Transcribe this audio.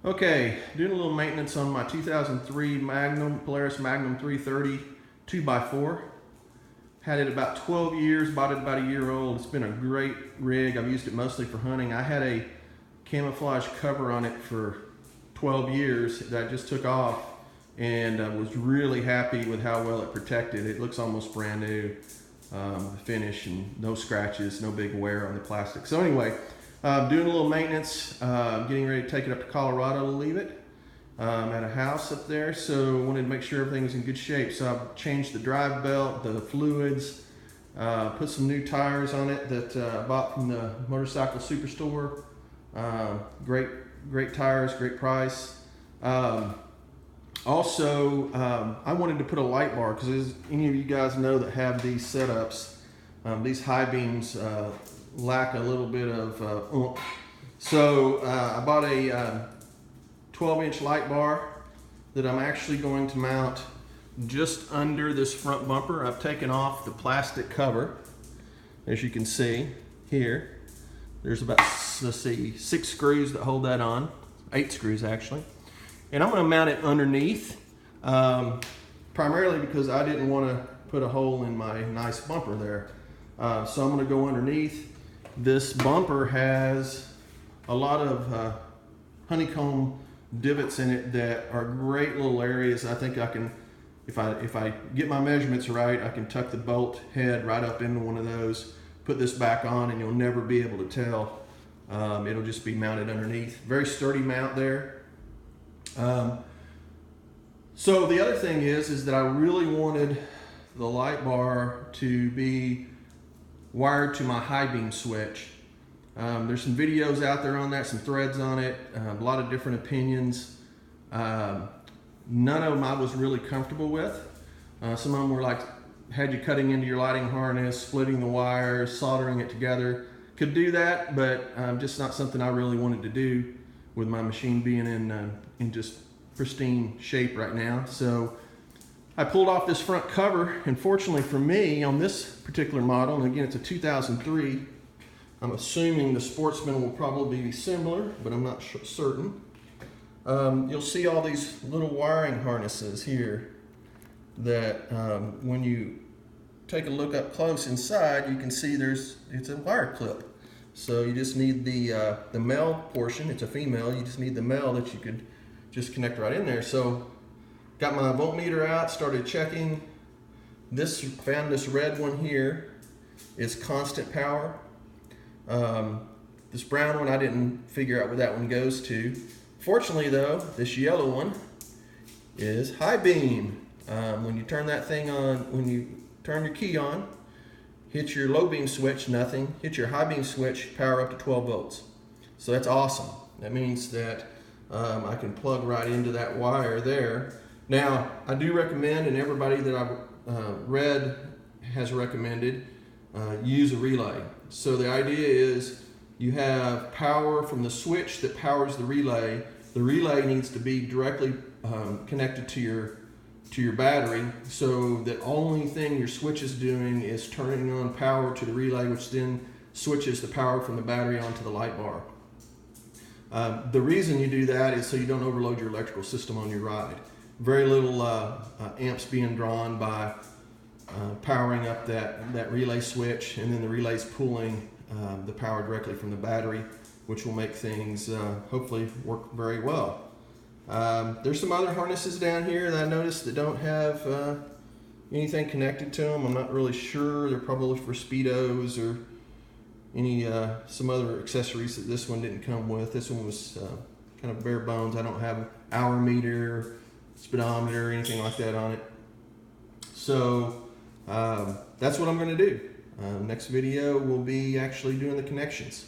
Okay, doing a little maintenance on my 2003 Polaris Magnum 330 2x4. Had it about 12 years, bought it about a year old. It's been a great rig. I've used it mostly for hunting. I had a camouflage cover on it for 12 years that I just took off, and I was really happy with how well it protected. It looks almost brand new, finish, and no scratches, no big wear on the plastic. So anyway, doing a little maintenance, getting ready to take it up to Colorado to leave it at a house up there. So I wanted to make sure everything was in good shape. So I've changed the drive belt, the fluids, put some new tires on it that I bought from the Motorcycle Superstore. Great tires, great price. Also, I wanted to put a light bar, because as any of you guys know that have these setups, these high beams lack a little bit of oomph. So I bought a 12-inch light bar that I'm actually going to mount just under this front bumper. I've taken off the plastic cover, as you can see here. There's about, let's see, 6 screws that hold that on, 8 screws actually. And I'm going to mount it underneath, primarily because I didn't want to put a hole in my nice bumper there. So I'm going to go underneath. This bumper has a lot of honeycomb divots in it that are great little areas. I think I can, if I get my measurements right, I can tuck the bolt head right up into one of those, put this back on, and you'll never be able to tell. It'll just be mounted underneath. Very sturdy mount there. So the other thing is that I really wanted the light bar to be wired to my high beam switch. There's some videos out there on that, some threads on it, a lot of different opinions. None of them I was really comfortable with. Some of them were like, had you cutting into your lighting harness, splitting the wires, soldering it together. Could do that, but just not something I really wanted to do with my machine being in just pristine shape right now. So I pulled off this front cover, and fortunately for me, on this particular model, and again it's a 2003, I'm assuming the Sportsman will probably be similar, but I'm not certain. You'll see all these little wiring harnesses here that when you take a look up close inside, you can see it's a wire clip. So you just need the male portion. It's a female. You just need the male that you could just connect right in there. So got my voltmeter out, started checking. Found this red one here is constant power. This brown one, I didn't figure out where that one goes to. Fortunately though, this yellow one is high beam. When you turn that thing on, when you turn your key on, hit your low beam switch, nothing. Hit your high beam switch, power up to 12 volts. So that's awesome. That means that I can plug right into that wire there. Now, I do recommend, and everybody that I've read has recommended, use a relay. So the idea is you have power from the switch that powers the relay. The relay needs to be directly connected to your battery, so that only thing your switch is doing is turning on power to the relay, which then switches the power from the battery onto the light bar. The reason you do that is so you don't overload your electrical system on your ride. Very little amps being drawn by powering up that relay switch, and then the relay's pulling the power directly from the battery, which will make things hopefully work very well. There's some other harnesses down here that I noticed that don't have anything connected to them. I'm not really sure. They're probably for speedos or some other accessories that this one didn't come with. This one was kind of bare bones. I don't have an hour meter, speedometer, or anything like that on it. So that's what I'm going to do. Next video will be actually doing the connections.